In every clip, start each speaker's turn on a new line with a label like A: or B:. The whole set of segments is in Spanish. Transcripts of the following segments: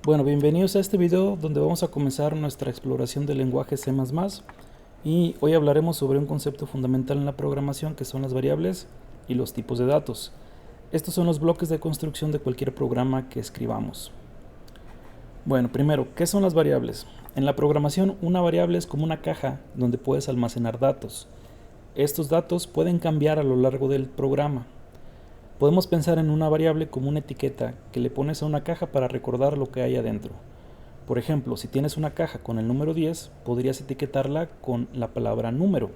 A: Bueno, bienvenidos a este video donde vamos a comenzar nuestra exploración del lenguaje C++, y hoy hablaremos sobre un concepto fundamental en la programación que son las variables y los tipos de datos. Estos son los bloques de construcción de cualquier programa que escribamos. Bueno, primero, ¿qué son las variables? En la programación, una variable es como una caja donde puedes almacenar datos. Estos datos pueden cambiar a lo largo del programa. Podemos pensar en una variable como una etiqueta que le pones a una caja para recordar lo que hay adentro. Por ejemplo, si tienes una caja con el número 10, podrías etiquetarla con la palabra número.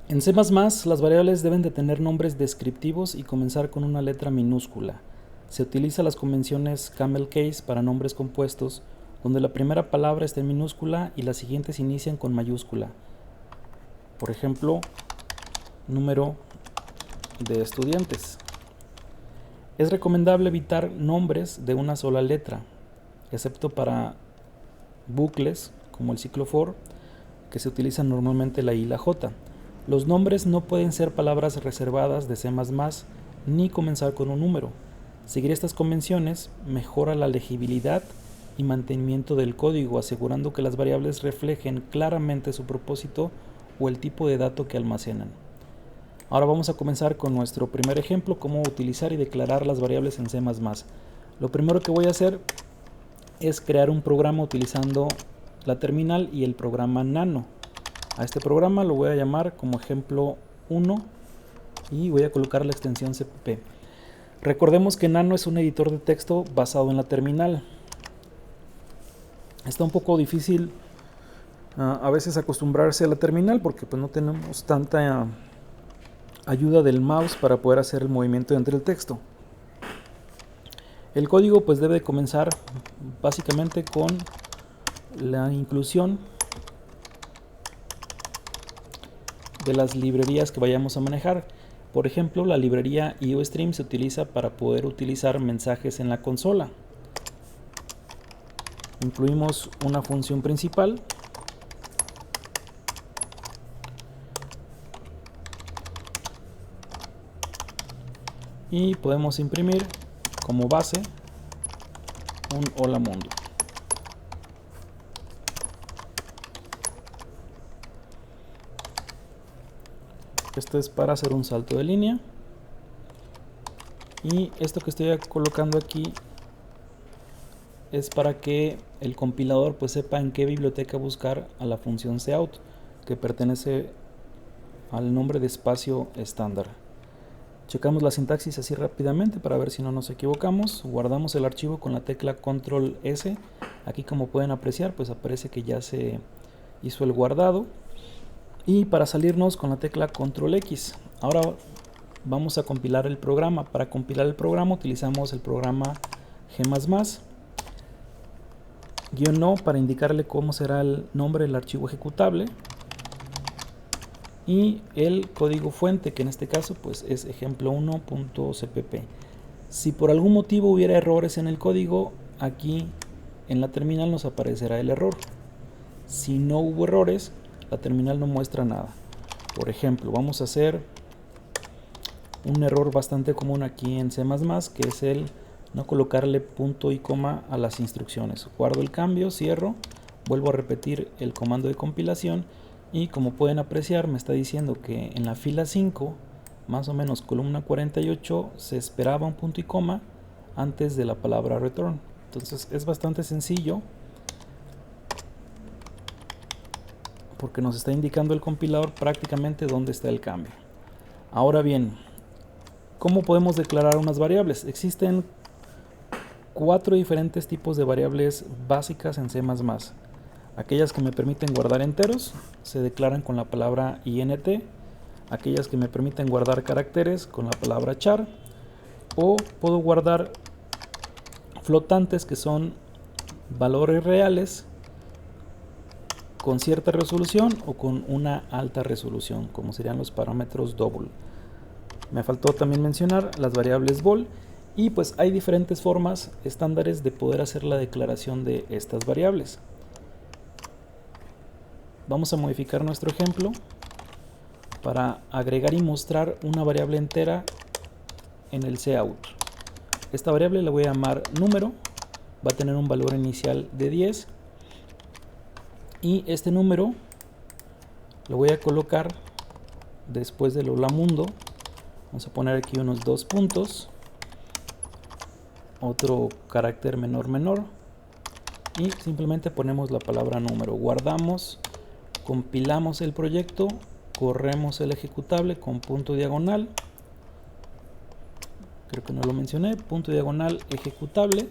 A: En C++, las variables deben de tener nombres descriptivos y comenzar con una letra minúscula. Se utilizan las convenciones camel case para nombres compuestos, donde la primera palabra está en minúscula y las siguientes inician con mayúscula. Por ejemplo, número de estudiantes. Es recomendable evitar nombres de una sola letra, excepto para bucles como el ciclo for, que se utilizan normalmente la I y la J. Los nombres no pueden ser palabras reservadas de C++ ni comenzar con un número. Seguir estas convenciones mejora la legibilidad y mantenimiento del código, asegurando que las variables reflejen claramente su propósito o el tipo de dato que almacenan. Ahora vamos a comenzar con nuestro primer ejemplo, cómo utilizar y declarar las variables en C++. Lo primero que voy a hacer es crear un programa utilizando la terminal y el programa Nano. A este programa lo voy a llamar como ejemplo 1 y voy a colocar la extensión cpp. Recordemos que Nano es un editor de texto basado en la terminal. Está un poco difícil a veces acostumbrarse a la terminal porque pues no tenemos tanta ayuda del mouse para poder hacer el movimiento entre el texto. El código pues debe comenzar básicamente con la inclusión de las librerías que vayamos a manejar. Por ejemplo, la librería IOStream se utiliza para poder utilizar mensajes en la consola. Incluimos una función principal y podemos imprimir como base un hola mundo. Esto es para hacer un salto de línea, y esto que estoy colocando aquí es para que el compilador pues sepa en qué biblioteca buscar a la función cout, que pertenece al nombre de espacio estándar. Checamos la sintaxis así rápidamente para ver si no nos equivocamos. Guardamos el archivo con la tecla control S. Aquí, como pueden apreciar, pues aparece que ya se hizo el guardado. Y para salirnos, con la tecla control X. Ahora vamos a compilar el programa. Para compilar el programa utilizamos el programa G++, -o para indicarle cómo será el nombre del archivo ejecutable, y el código fuente, que en este caso pues es ejemplo1.cpp. Si por algún motivo hubiera errores en el código, aquí en la terminal nos aparecerá el error. Si no hubo errores, la terminal no muestra nada. Por ejemplo, vamos a hacer un error bastante común aquí en C++, que es el no colocarle punto y coma a las instrucciones. Guardo el cambio, cierro, vuelvo a repetir el comando de compilación, y como pueden apreciar me está diciendo que en la fila 5, más o menos columna 48, se esperaba un punto y coma antes de la palabra return. Entonces es bastante sencillo porque nos está indicando el compilador prácticamente dónde está el cambio. Ahora bien, ¿cómo podemos declarar unas variables? Existen 4 diferentes tipos de variables básicas en C++. Aquellas que me permiten guardar enteros se declaran con la palabra int, aquellas que me permiten guardar caracteres con la palabra char, o puedo guardar flotantes, que son valores reales con cierta resolución o con una alta resolución, como serían los parámetros double. Me faltó también mencionar las variables bool, y pues hay diferentes formas estándares de poder hacer la declaración de estas variables. Vamos a modificar nuestro ejemplo para agregar y mostrar una variable entera en el cout. esta variable la voy a llamar número, va a tener un valor inicial de 10 y este número lo voy a colocar después del hola mundo. Vamos a poner aquí unos 2 puntos, otro carácter menor y simplemente ponemos la palabra número. Guardamos, compilamos el proyecto, corremos el ejecutable con punto diagonal, creo que no lo mencioné, punto diagonal ejecutable,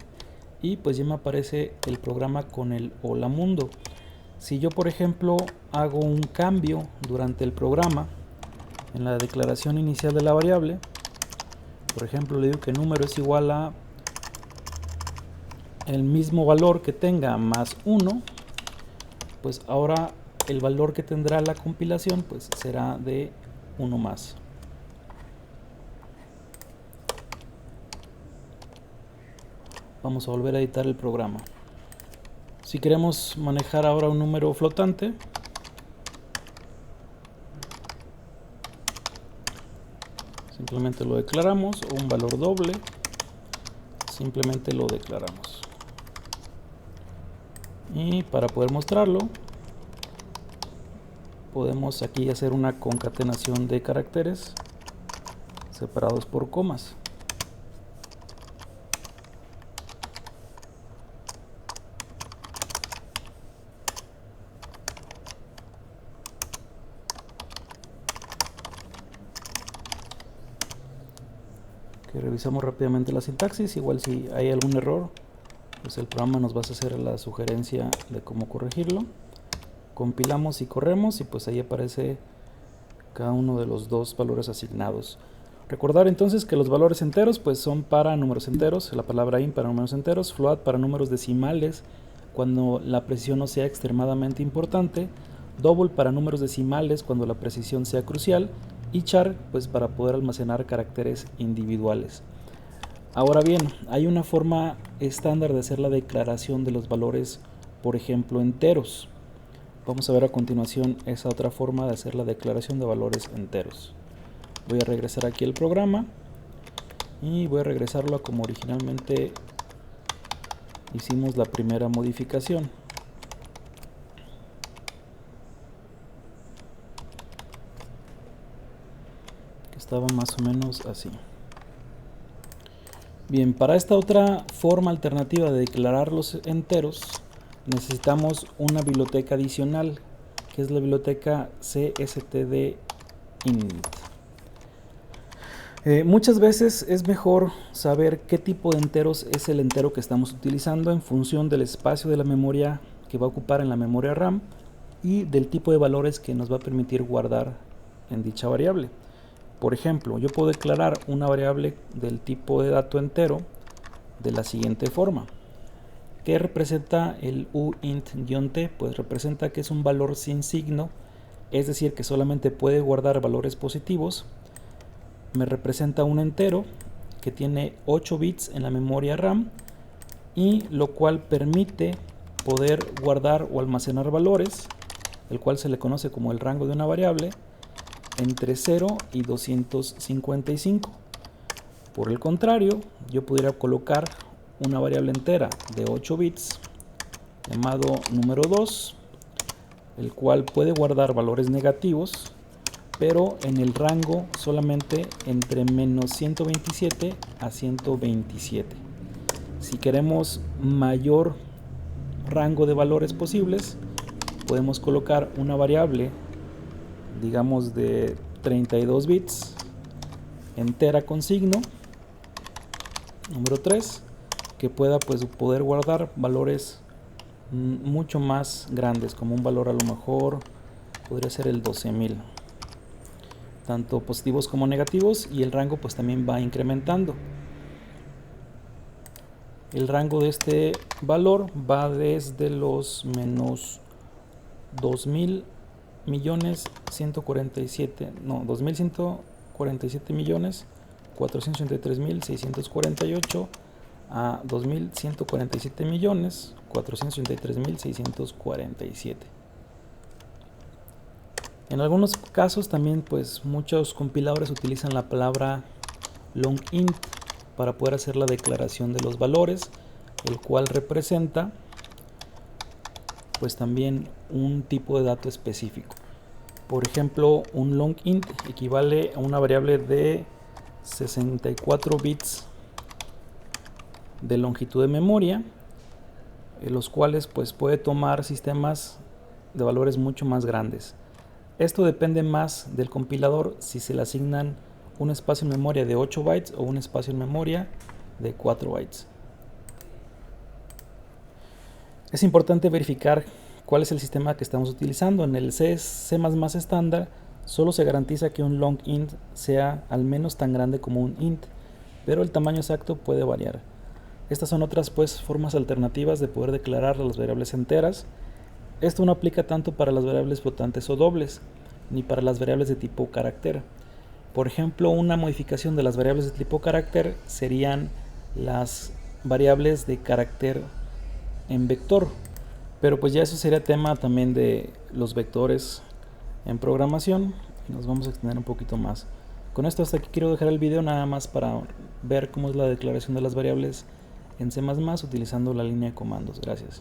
A: y pues ya me aparece el programa con el hola mundo. Si yo por ejemplo hago un cambio durante el programa en la declaración inicial de la variable, por ejemplo le digo que número es igual a el mismo valor que tenga más 1, pues ahora el valor que tendrá la compilación pues será de 1 más. Vamos a volver a editar el programa. Si queremos manejar ahora un número flotante, simplemente lo declaramos, o un valor doble, simplemente lo declaramos. Y para poder mostrarlo, podemos aquí hacer una concatenación de caracteres separados por comas. Que revisamos rápidamente la sintaxis, igual si hay algún error, pues el programa nos va a hacer la sugerencia de cómo corregirlo. Compilamos y corremos y pues ahí aparece cada uno de los dos valores asignados. Recordar entonces que los valores enteros pues son para números enteros, la palabra int para números enteros, float para números decimales cuando la precisión no sea extremadamente importante, double para números decimales cuando la precisión sea crucial y char pues para poder almacenar caracteres individuales. Ahora bien, hay una forma estándar de hacer la declaración de los valores, por ejemplo, enteros. Vamos a ver a continuación esa otra forma de hacer la declaración de valores enteros. Voy a regresar aquí al programa y voy a regresarlo a como originalmente hicimos la primera modificación. Que estaba más o menos así. Bien, para esta otra forma alternativa de declarar los enteros necesitamos una biblioteca adicional, que es la biblioteca cstdint. Muchas veces es mejor saber qué tipo de enteros es el entero que estamos utilizando en función del espacio de la memoria que va a ocupar en la memoria RAM y del tipo de valores que nos va a permitir guardar en dicha variable. Por ejemplo, yo puedo declarar una variable del tipo de dato entero de la siguiente forma. ¿Qué representa el uint-t? Pues representa que es un valor sin signo, es decir, que solamente puede guardar valores positivos. Me representa un entero que tiene 8 bits en la memoria RAM y lo cual permite poder guardar o almacenar valores, el cual se le conoce como el rango de una variable, entre 0 y 255. Por el contrario, yo pudiera colocar una variable entera de 8 bits llamado número 2, el cual puede guardar valores negativos, pero en el rango solamente entre menos 127 a 127. Si queremos mayor rango de valores posibles, podemos colocar una variable, digamos de 32 bits, entera con signo, número 3, que pueda poder guardar valores mucho más grandes, como un valor a lo mejor podría ser el 12.000, tanto positivos como negativos, y el rango pues también va incrementando. El rango de este valor va desde los menos 2.147.483.648 a 2.147.483.647. En algunos casos también pues muchos compiladores utilizan la palabra long int, para poder hacer la declaración de los valores, el cual representa pues también un tipo de dato específico. Por ejemplo, un long int equivale a una variable de 64 bits de longitud de memoria, los cuales pues puede tomar sistemas de valores mucho más grandes. Esto depende más del compilador, si se le asignan un espacio en memoria de 8 bytes o un espacio en memoria de 4 bytes. Es importante verificar cuál es el sistema que estamos utilizando. En el C estándar solo se garantiza que un long int sea al menos tan grande como un int, pero el tamaño exacto puede variar. Estas son otras formas alternativas de poder declarar las variables enteras. Esto no aplica tanto para las variables flotantes o dobles, ni para las variables de tipo carácter. Por ejemplo, una modificación de las variables de tipo carácter serían las variables de carácter en vector, pero pues ya eso sería tema también de los vectores en programación y nos vamos a extender un poquito más. Con esto hasta aquí quiero dejar el video, nada más para ver cómo es la declaración de las variables en C++ utilizando la línea de comandos. Gracias.